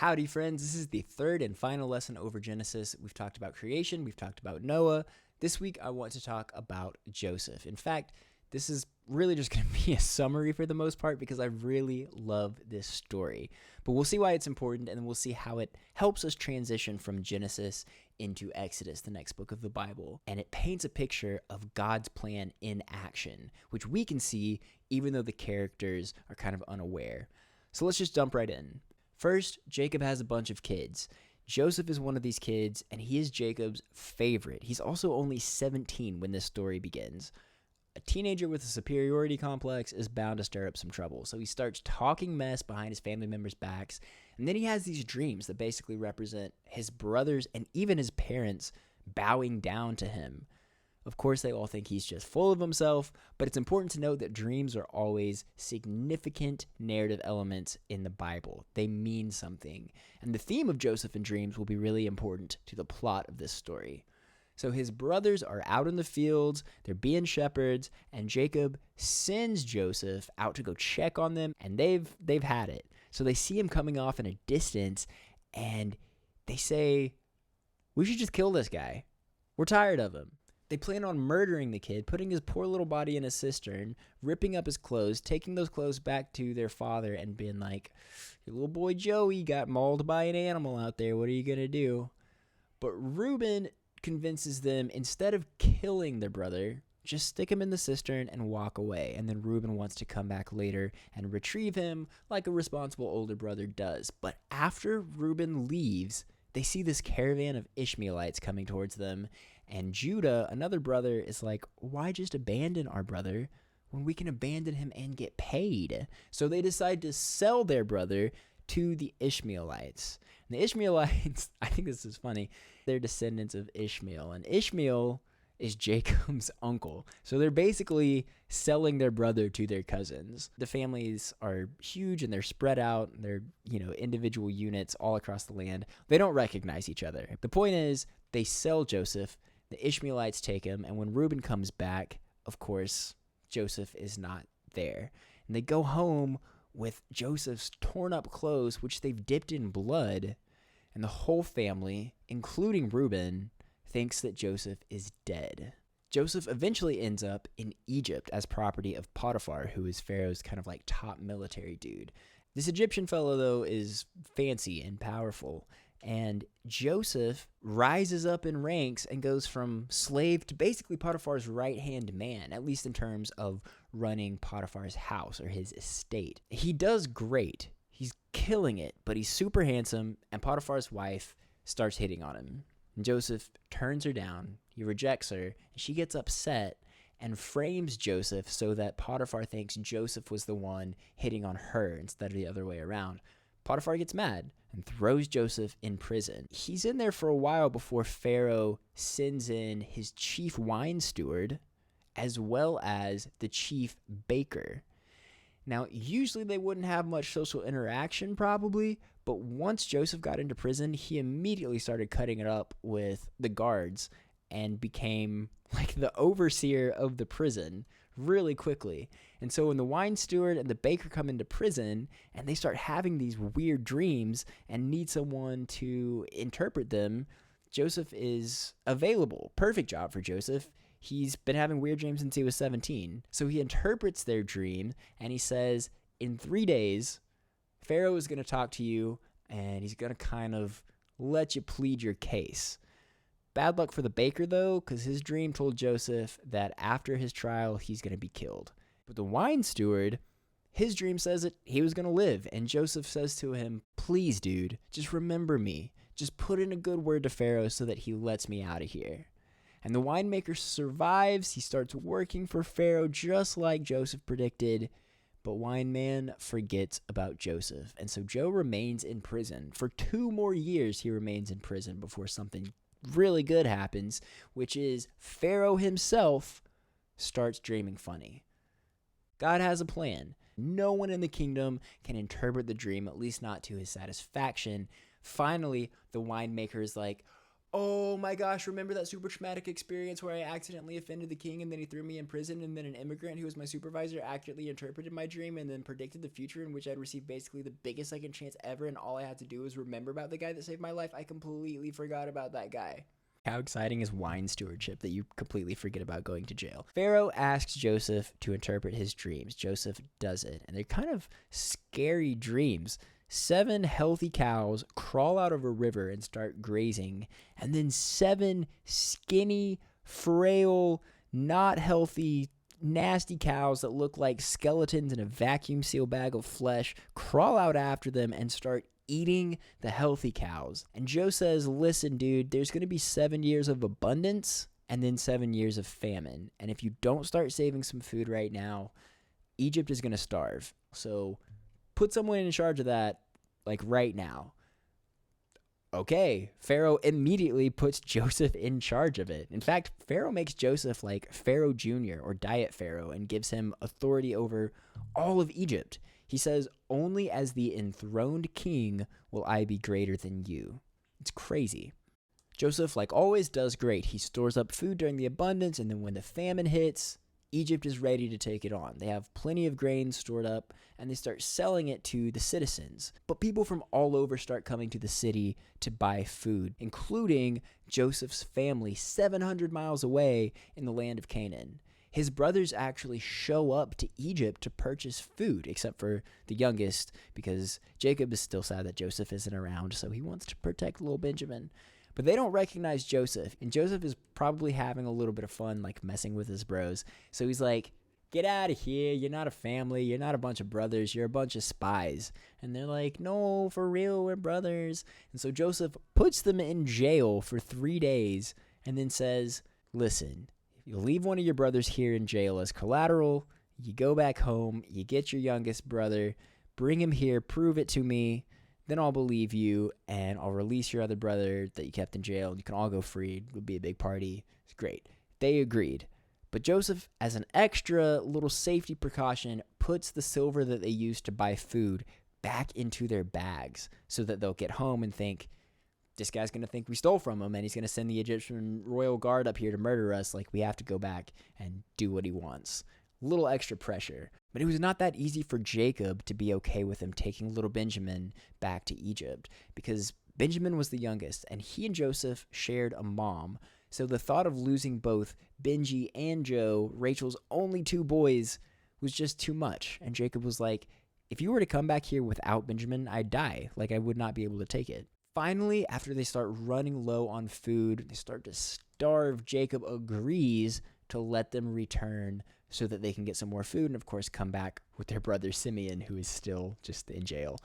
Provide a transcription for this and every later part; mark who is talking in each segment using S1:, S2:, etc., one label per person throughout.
S1: Howdy, friends. This is the third and final lesson over Genesis. We've talked about creation, we've talked about Noah. This week, I want to talk about Joseph. In fact, this is really just going to be a summary for the most part because I really love this story. But we'll see why it's important, and then we'll see how it helps us transition from Genesis into Exodus, the next book of the Bible. And it paints a picture of God's plan in action, which we can see even though the characters are kind of unaware. So let's just jump right in. First, Jacob has a bunch of kids. Joseph is one of these kids, and he is Jacob's favorite. He's also only 17 when this story begins. A teenager with a superiority complex is bound to stir up some trouble, so he starts talking mess behind his family members' backs, and then he has these dreams that basically represent his brothers and even his parents bowing down to him. Of course, they all think he's just full of himself, but it's important to note that dreams are always significant narrative elements in the Bible. They mean something, and the theme of Joseph and dreams will be really important to the plot of this story. So his brothers are out in the fields, they're being shepherds, and Jacob sends Joseph out to go check on them, and they've had it. So they see him coming off in a distance, and they say, "We should just kill this guy. We're tired of him." They plan on murdering the kid, putting his poor little body in a cistern, ripping up his clothes, taking those clothes back to their father and being like, "Your little boy Joey got mauled by an animal out there. What are you going to do?" But Reuben convinces them, instead of killing their brother, just stick him in the cistern and walk away. And then Reuben wants to come back later and retrieve him like a responsible older brother does. But after Reuben leaves, they see this caravan of Ishmaelites coming towards them. And Judah, another brother, is like, "Why just abandon our brother when we can abandon him and get paid?" So they decide to sell their brother to the Ishmaelites. And the Ishmaelites, I think this is funny, they're descendants of Ishmael. And Ishmael is Jacob's uncle. So they're basically selling their brother to their cousins. The families are huge and they're spread out. They're, individual units all across the land. They don't recognize each other. The point is, they sell Joseph. The Ishmaelites take him. And when Reuben comes back, of course, Joseph is not there. And they go home with Joseph's torn up clothes, which they've dipped in blood. And the whole family, including Reuben, thinks that Joseph is dead. Joseph eventually ends up in Egypt as property of Potiphar, who is Pharaoh's kind of like top military dude. This Egyptian fellow, though, is fancy and powerful. And Joseph rises up in ranks and goes from slave to basically Potiphar's right-hand man, at least in terms of running Potiphar's house or his estate. He does great. He's killing it, but he's super handsome, and Potiphar's wife starts hitting on him. And Joseph turns her down. He rejects her, and she gets upset and frames Joseph so that Potiphar thinks Joseph was the one hitting on her instead of the other way around. Potiphar gets mad and throws Joseph in prison. He's in there for a while before Pharaoh sends in his chief wine steward as well as the chief baker. Now, usually they wouldn't have much social interaction probably, but once Joseph got into prison, he immediately started cutting it up with the guards and became like the overseer of the prison really quickly. And so when the wine steward and the baker come into prison and they start having these weird dreams and need someone to interpret them, Joseph is available. Perfect job for Joseph. He's been having weird dreams since he was 17. So he interprets their dream and he says, in 3 days, Pharaoh is going to talk to you and he's going to kind of let you plead your case. Bad luck for the baker, though, because his dream told Joseph that after his trial, he's going to be killed. But the wine steward, his dream says that he was going to live. And Joseph says to him, "Please, dude, just remember me. Just put in a good word to Pharaoh so that he lets me out of here." And the winemaker survives. He starts working for Pharaoh just like Joseph predicted. But Wine Man forgets about Joseph. And so Joe remains in prison. For 2 more years, he remains in prison before something really good happens, which is Pharaoh himself starts dreaming funny. God has a plan. No one in the kingdom can interpret the dream, at least not to his satisfaction. Finally, the winemaker is like, Oh my gosh, remember that super traumatic experience where I accidentally offended the king and then he threw me in prison, and then an immigrant who was my supervisor accurately interpreted my dream and then predicted the future in which I'd receive basically the biggest second chance ever, and all I had to do was remember about the guy that saved my life? I completely forgot about that guy. How exciting is wine stewardship that you completely forget about going to jail? Pharaoh asks Joseph to interpret his dreams. Joseph does it, and they're kind of scary dreams. 7 healthy cows crawl out of a river and start grazing, and then 7 skinny, frail, not healthy, nasty cows that look like skeletons in a vacuum seal bag of flesh crawl out after them and start eating the healthy cows. And Joe says, listen, dude, there's going to be 7 years of abundance and then 7 years of famine. And if you don't start saving some food right now, Egypt is going to starve. So put someone in charge of that, like right now. Okay, Pharaoh immediately puts Joseph in charge of it. In fact, Pharaoh makes Joseph like Pharaoh Jr. or Diet Pharaoh and gives him authority over all of Egypt. He says, only as the enthroned king will I be greater than you. It's crazy. Joseph, like always, does great. He stores up food during the abundance, and then when the famine hits, Egypt is ready to take it on. They have plenty of grain stored up, and they start selling it to the citizens. But people from all over start coming to the city to buy food, including Joseph's family 700 miles away in the land of Canaan. His brothers actually show up to Egypt to purchase food, except for the youngest, because Jacob is still sad that Joseph isn't around, so he wants to protect little Benjamin. But they don't recognize Joseph, and Joseph is probably having a little bit of fun, like messing with his bros. So he's like, get out of here. You're not a family. You're not a bunch of brothers. You're a bunch of spies. And they're like, no, for real, we're brothers. And so Joseph puts them in jail for 3 days and then says, listen, you leave one of your brothers here in jail as collateral. You go back home. You get your youngest brother. Bring him here. Prove it to me. Then I'll believe you, and I'll release your other brother that you kept in jail. You can all go free. It would be a big party. It's great. They agreed. But Joseph, as an extra little safety precaution, puts the silver that they used to buy food back into their bags so that they'll get home and think, this guy's going to think we stole from him, and he's going to send the Egyptian royal guard up here to murder us. Like, we have to go back and do what he wants. A little extra pressure. But it was not that easy for Jacob to be okay with him taking little Benjamin back to Egypt, because Benjamin was the youngest, and he and Joseph shared a mom. So the thought of losing both Benji and Joe, Rachel's only 2 boys, was just too much. And Jacob was like, if you were to come back here without Benjamin, I'd die. Like, I would not be able to take it. Finally, after they start running low on food, they start to starve, Jacob agrees to let them return so that they can get some more food and, of course, come back with their brother Simeon, who is still just in jail.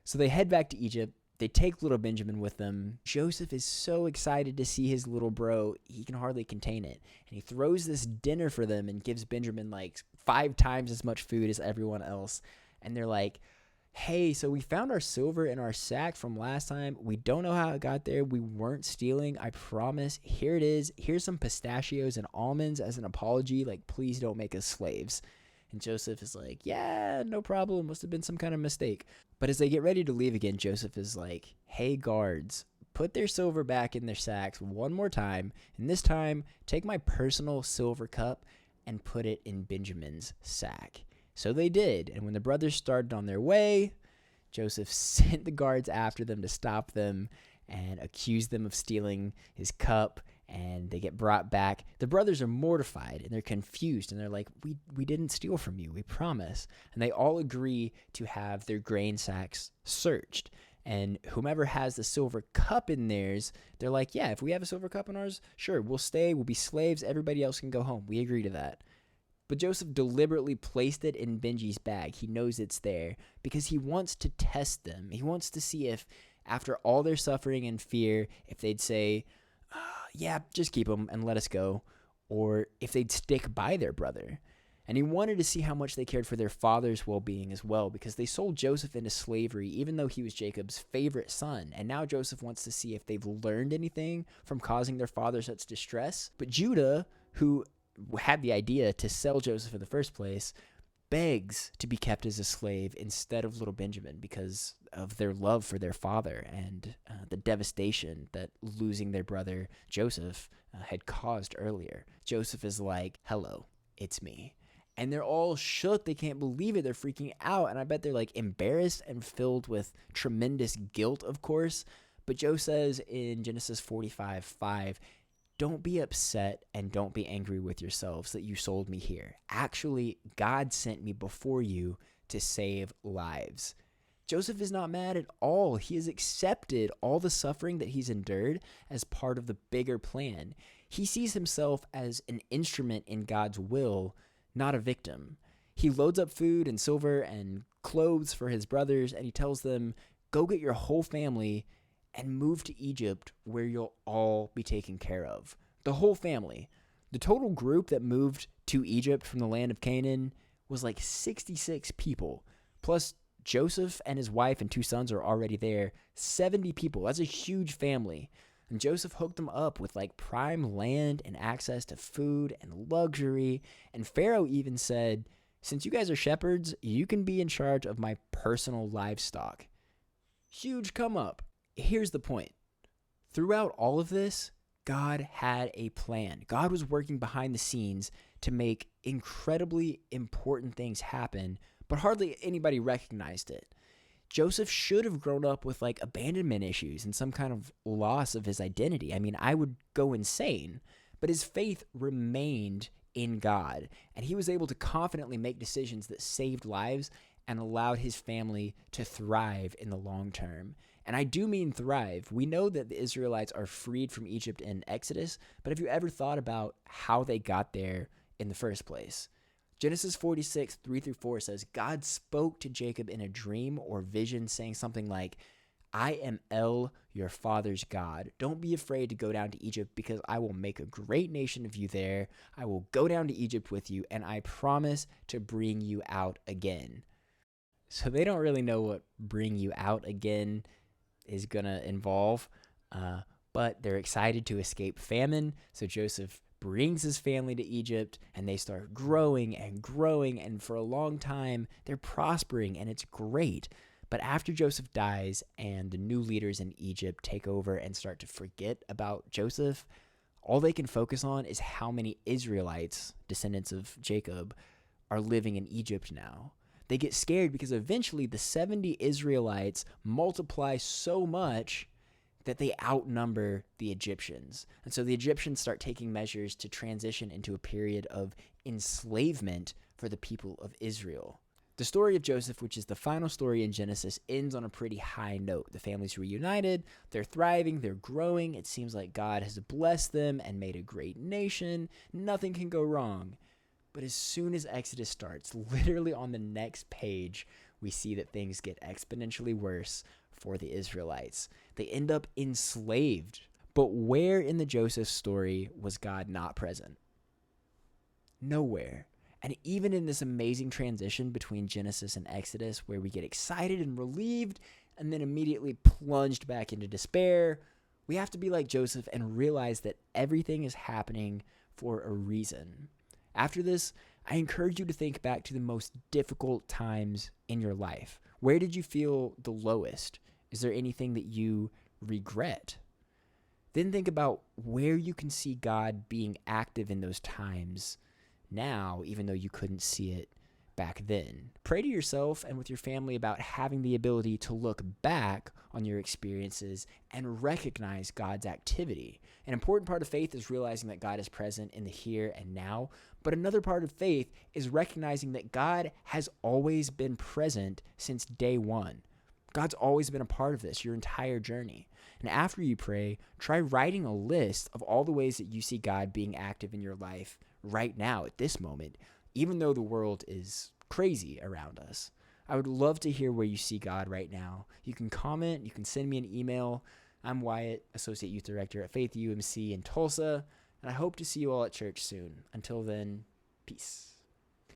S1: So they head back to Egypt. They take little Benjamin with them. Joseph is so excited to see his little bro, he can hardly contain it. And he throws this dinner for them and gives Benjamin like 5 times as much food as everyone else. And they're like, hey, so we found our silver in our sack from last time. We don't know how it got there. We weren't stealing, I promise. Here it is. Here's some pistachios and almonds as an apology. Like, please don't make us slaves. And Joseph is like, yeah, no problem. Must have been some kind of mistake. But as they get ready to leave again, Joseph is like, hey, guards, put their silver back in their sacks one more time. And this time, take my personal silver cup and put it in Benjamin's sack. So they did, and when the brothers started on their way, Joseph sent the guards after them to stop them and accuse them of stealing his cup, and they get brought back. The brothers are mortified, and they're confused, and they're like, we didn't steal from you, we promise. And they all agree to have their grain sacks searched. And whomever has the silver cup in theirs, they're like, yeah, if we have a silver cup in ours, sure, we'll stay, we'll be slaves, everybody else can go home. We agree to that. But Joseph deliberately placed it in Benji's bag. He knows it's there because he wants to test them. He wants to see if, after all their suffering and fear, if they'd say, yeah, just keep them and let us go, or if they'd stick by their brother. And he wanted to see how much they cared for their father's well-being as well, because they sold Joseph into slavery, even though he was Jacob's favorite son. And now Joseph wants to see if they've learned anything from causing their father such distress. But Judah, who had the idea to sell Joseph in the first place, begs to be kept as a slave instead of little Benjamin because of their love for their father and the devastation that losing their brother Joseph had caused earlier. Joseph is like, hello, it's me. And they're all shook. They can't believe it. They're freaking out. And I bet they're like embarrassed and filled with tremendous guilt, of course. But Joe says in Genesis 45:5, don't be upset and don't be angry with yourselves that you sold me here. Actually, God sent me before you to save lives. Joseph is not mad at all. He has accepted all the suffering that he's endured as part of the bigger plan. He sees himself as an instrument in God's will, not a victim. He loads up food and silver and clothes for his brothers, and he tells them, go get your whole family and move to Egypt where you'll all be taken care of. The whole family. The total group that moved to Egypt from the land of Canaan was like 66 people. Plus Joseph and his wife and 2 sons are already there. 70 people. That's a huge family. And Joseph hooked them up with like prime land and access to food and luxury. And Pharaoh even said, since you guys are shepherds, you can be in charge of my personal livestock. Huge come up. Here's the point. Throughout all of this, God had a plan. God was working behind the scenes to make incredibly important things happen, but hardly anybody recognized it. Joseph should have grown up with like abandonment issues and some kind of loss of his identity. I mean, I would go insane, but his faith remained in God, and he was able to confidently make decisions that saved lives and allowed his family to thrive in the long term. And I do mean thrive. We know that the Israelites are freed from Egypt in Exodus, but have you ever thought about how they got there in the first place? Genesis 46:3-4 says, God spoke to Jacob in a dream or vision saying something like, I am El, your father's God. Don't be afraid to go down to Egypt because I will make a great nation of you there. I will go down to Egypt with you, and I promise to bring you out again. So they don't really know what bring you out again is going to involve, but they're excited to escape famine. So Joseph brings his family to Egypt, and they start growing and growing, and for a long time, they're prospering, and it's great. But after Joseph dies and the new leaders in Egypt take over and start to forget about Joseph, all they can focus on is how many Israelites, descendants of Jacob, are living in Egypt now. They get scared because eventually the 70 Israelites multiply so much that they outnumber the Egyptians. And so the Egyptians start taking measures to transition into a period of enslavement for the people of Israel. The story of Joseph, which is the final story in Genesis, ends on a pretty high note. The family's reunited, they're thriving, they're growing. It seems like God has blessed them and made a great nation. Nothing can go wrong. But as soon as Exodus starts, literally on the next page, we see that things get exponentially worse for the Israelites. They end up enslaved. But where in the Joseph story was God not present? Nowhere. And even in this amazing transition between Genesis and Exodus, where we get excited and relieved and then immediately plunged back into despair, we have to be like Joseph and realize that everything is happening for a reason. After this, I encourage you to think back to the most difficult times in your life. Where did you feel the lowest? Is there anything that you regret? Then think about where you can see God being active in those times now, even though you couldn't see it back then. Pray to yourself and with your family about having the ability to look back on your experiences and recognize God's activity. An important part of faith is realizing that God is present in the here and now, but another part of faith is recognizing that God has always been present since day one. God's always been a part of this, your entire journey. And after you pray, try writing a list of all the ways that you see God being active in your life right now at this moment, even though the world is crazy around us. I would love to hear where you see God right now. You can comment, you can send me an email. I'm Wyatt, Associate Youth Director at Faith UMC in Tulsa, and I hope to see you all at church soon. Until then, peace.